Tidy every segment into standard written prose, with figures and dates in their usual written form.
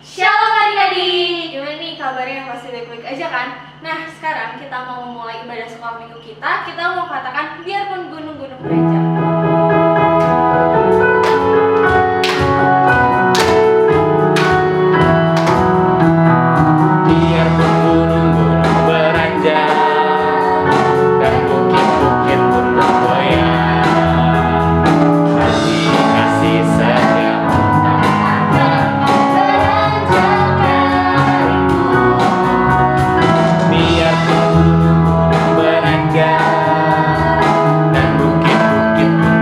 Shalom adik-adik, gimana nih kabarnya? Pasti baik-baik aja kan? Nah sekarang kita mau memulai ibadah sekolah minggu kita mau katakan biarpun gunung-gunung beranjak. Biarpun gunung-gunung beranjak dan bukit-bukit pun bergoyang, hati kasih setiamu tak biarpun gunung-gunung beranjak dan bukit-bukit pun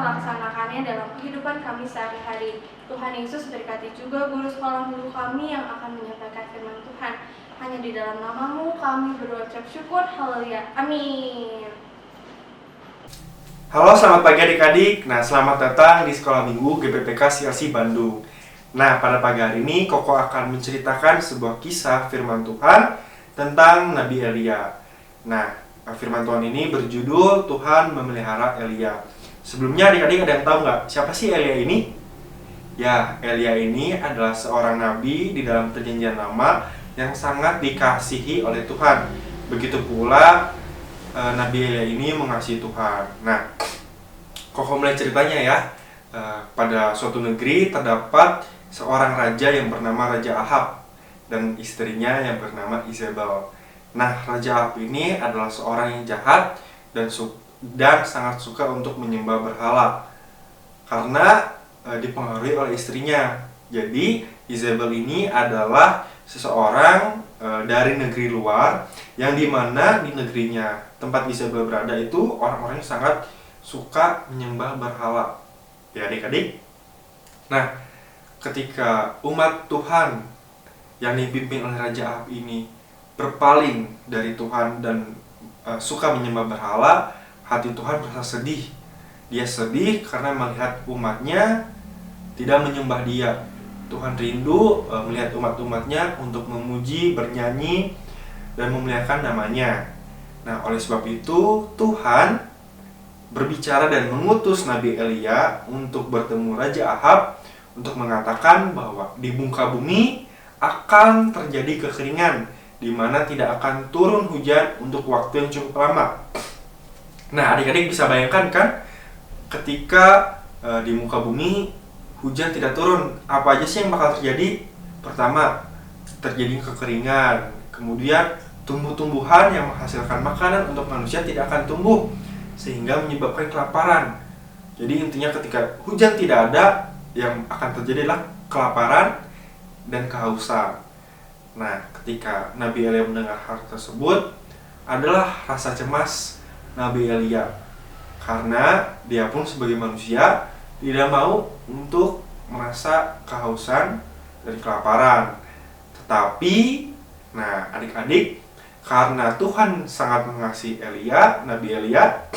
melaksanakannya dalam kehidupan kami sehari-hari. Tuhan Yesus berkati juga guru sekolah minggu kami yang akan menyampaikan firman Tuhan. Hanya di dalam nama-Mu kami berucap syukur. Haleluya. Amin. Halo, selamat pagi adik-adik. Nah, selamat datang di Sekolah Minggu GPPK CLC Bandung. Nah, pada pagi hari ini Koko akan menceritakan sebuah kisah firman Tuhan tentang Nabi Elia. Nah, firman Tuhan ini berjudul Tuhan memelihara Elia. Sebelumnya adik-adik ada yang tahu nggak siapa sih Elia ini? Ya, Elia ini adalah seorang nabi di dalam perjanjian lama yang sangat dikasihi oleh Tuhan. Begitu pula Nabi Elia ini mengasihi Tuhan. Nah, Koko mulai ceritanya ya. Pada suatu negeri terdapat seorang raja yang bernama Raja Ahab dan istrinya yang bernama Izebel. Nah, Raja Ahab ini adalah seorang yang jahat dan sangat suka untuk menyembah berhala karena dipengaruhi oleh istrinya. Jadi, Izebel ini adalah seseorang dari negeri luar yang dimana di negerinya tempat Izebel berada itu orang-orang yang sangat suka menyembah berhala. Ya adik-adik. Nah, ketika umat Tuhan yang dipimpin oleh Raja Ahab ini berpaling dari Tuhan dan suka menyembah berhala, hati Tuhan merasa sedih. Dia sedih karena melihat umatnya tidak menyembah Dia. Tuhan rindu melihat umat-umatnya untuk memuji, bernyanyi, dan memuliakan namanya. Nah, oleh sebab itu Tuhan berbicara dan mengutus Nabi Elia untuk bertemu Raja Ahab untuk mengatakan bahwa di muka bumi akan terjadi kekeringan, di mana tidak akan turun hujan untuk waktu yang cukup lama. Nah, adik-adik bisa bayangkan kan, ketika di muka bumi hujan tidak turun, apa aja sih yang bakal terjadi? Pertama, terjadi kekeringan. Kemudian, tumbuh-tumbuhan yang menghasilkan makanan untuk manusia tidak akan tumbuh, sehingga menyebabkan kelaparan. Jadi intinya ketika hujan tidak ada, yang akan terjadi adalah kelaparan dan kehausan. Nah, ketika Nabi Elia mendengar hal tersebut, adalah rasa cemas Nabi Elia. Karena dia pun sebagai manusia tidak mau untuk merasa kehausan dan kelaparan. Tetapi, nah adik-adik, karena Tuhan sangat mengasihi Elia, Nabi Elia,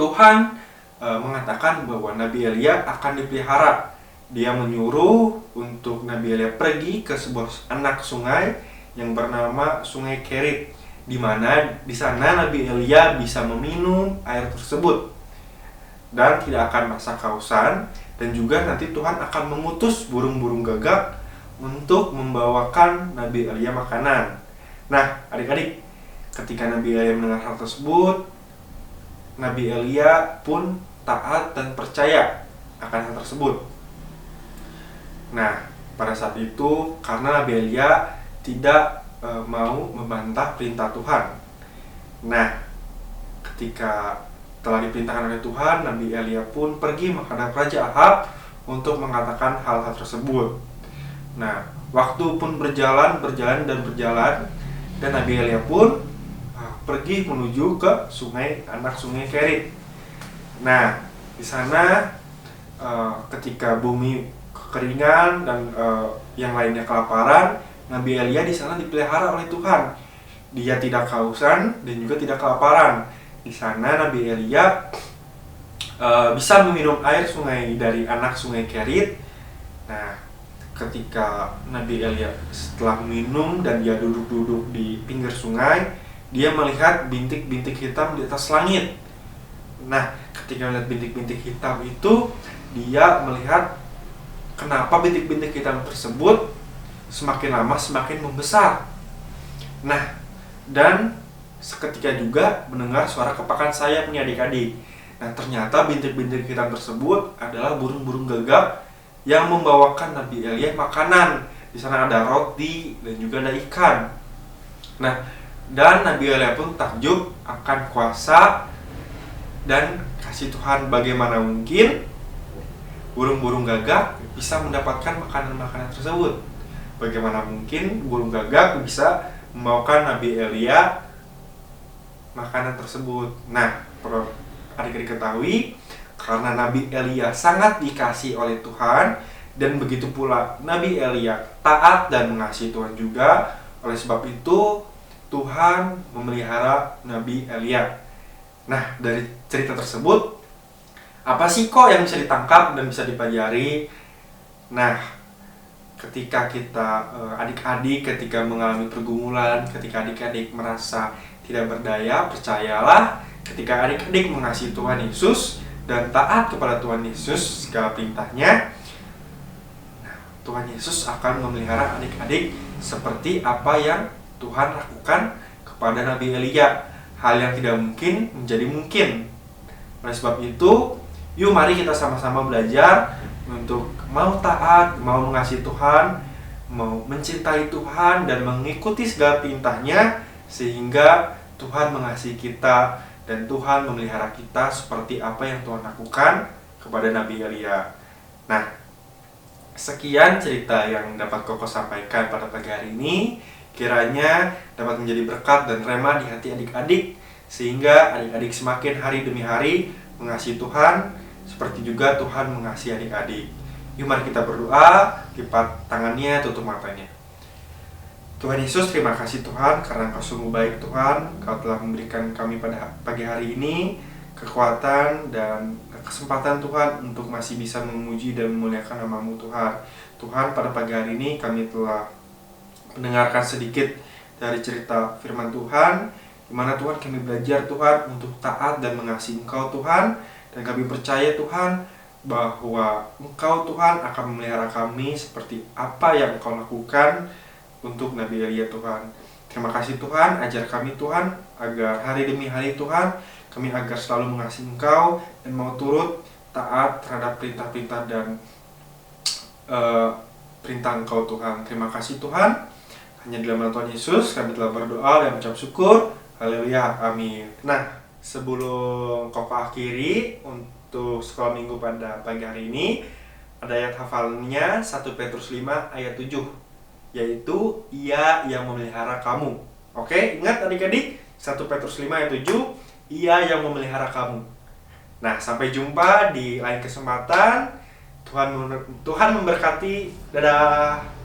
Tuhan mengatakan bahwa Nabi Elia akan dipelihara. Dia menyuruh untuk Nabi Elia pergi ke sebuah anak sungai yang bernama Sungai Kerit, di mana di sana Nabi Elia bisa meminum air tersebut dan tidak akan merasa kehausan. Dan juga nanti Tuhan akan mengutus burung-burung gagak untuk membawakan Nabi Elia makanan. Nah, adik-adik, ketika Nabi Elia mendengar hal tersebut, Nabi Elia pun taat dan percaya akan hal tersebut. Nah, pada saat itu karena Nabi Elia tidak mau membantah perintah Tuhan. Nah, ketika telah diperintahkan oleh Tuhan, Nabi Elia pun pergi menghadap Raja Ahab untuk mengatakan hal-hal tersebut. Nah, waktu pun berjalan dan Nabi Elia pun pergi menuju ke anak sungai Kerit. Nah, di sana ketika bumi kekeringan dan yang lainnya kelaparan, Nabi Elia di sana dipelihara oleh Tuhan. Dia tidak kehausan dan juga tidak kelaparan. Di sana Nabi Elia bisa meminum air sungai dari anak sungai Kerit. Nah, ketika Nabi Elia setelah minum dan dia duduk-duduk di pinggir sungai, dia melihat bintik-bintik hitam di atas langit. Nah, ketika melihat bintik-bintik hitam itu, dia melihat kenapa bintik-bintik hitam tersebut semakin lama semakin membesar. Nah, dan seketika juga mendengar suara kepakan sayap nih adik-adik. Nah, ternyata bintik-bintik hitam tersebut adalah burung-burung gagak yang membawakan Nabi Elia makanan. Di sana ada roti dan juga ada ikan. Nah, dan Nabi Elia pun takjub akan kuasa dan kasih Tuhan. Bagaimana mungkin burung-burung gagak bisa mendapatkan makanan-makanan tersebut? Bagaimana mungkin burung gagak bisa membawakan Nabi Elia makanan tersebut? Nah, perlu adik-adik ketahui, karena Nabi Elia sangat dikasihi oleh Tuhan, dan begitu pula Nabi Elia taat dan mengasihi Tuhan juga. Oleh sebab itu Tuhan memelihara Nabi Elia. Nah, dari cerita tersebut, apa sih kok yang bisa ditangkap dan bisa dipelajari? Nah, ketika kita adik-adik ketika mengalami pergumulan, ketika adik-adik merasa tidak berdaya, percayalah ketika adik-adik mengasihi Tuhan Yesus dan taat kepada Tuhan Yesus segala perintahnya, nah, Tuhan Yesus akan memelihara adik-adik seperti apa yang Tuhan lakukan kepada Nabi Elia. Hal yang tidak mungkin menjadi mungkin. Oleh sebab itu, yuk mari kita sama-sama belajar untuk mau taat, mau mengasihi Tuhan, mau mencintai Tuhan dan mengikuti segala perintahnya, sehingga Tuhan mengasihi kita dan Tuhan memelihara kita seperti apa yang Tuhan lakukan kepada Nabi Elia. Nah, sekian cerita yang dapat Koko sampaikan pada pagi hari ini. Kiranya dapat menjadi berkat dan rema di hati adik-adik, sehingga adik-adik semakin hari demi hari mengasihi Tuhan, seperti juga Tuhan mengasihi adik-adik. Yuk mari kita berdoa, lipat tangannya, tutup matanya. Tuhan Yesus, terima kasih Tuhan, karena Engkau sungguh baik Tuhan. Engkau telah memberikan kami pada pagi hari ini kekuatan dan kesempatan Tuhan untuk masih bisa memuji dan memuliakan nama-Mu Tuhan. Tuhan, pada pagi hari ini kami telah mendengarkan sedikit dari cerita firman Tuhan, di mana Tuhan kami belajar Tuhan untuk taat dan mengasihi Engkau Tuhan, dan kami percaya Tuhan bahwa Engkau Tuhan akan memelihara kami seperti apa yang Engkau lakukan untuk Nabi Elia Tuhan. Terima kasih Tuhan, ajar kami Tuhan agar hari demi hari Tuhan kami agar selalu mengasihi Engkau dan mau turut taat terhadap perintah-perintah dan perintah Engkau Tuhan. Terima kasih Tuhan. Hanya dalam nama Tuhan Yesus kami telah berdoa dan mengucap syukur. Haleluya, amin. Nah, sebelum Koko akhiri untuk sekolah minggu pada pagi hari ini, ada ayat hafalnya 1 Petrus 5 ayat 7, yaitu Ia yang memelihara kamu. Oke, ingat adik-adik, 1 Petrus 5 ayat 7, Ia yang memelihara kamu. Nah, sampai jumpa di lain kesempatan. Tuhan memberkati. Dadah.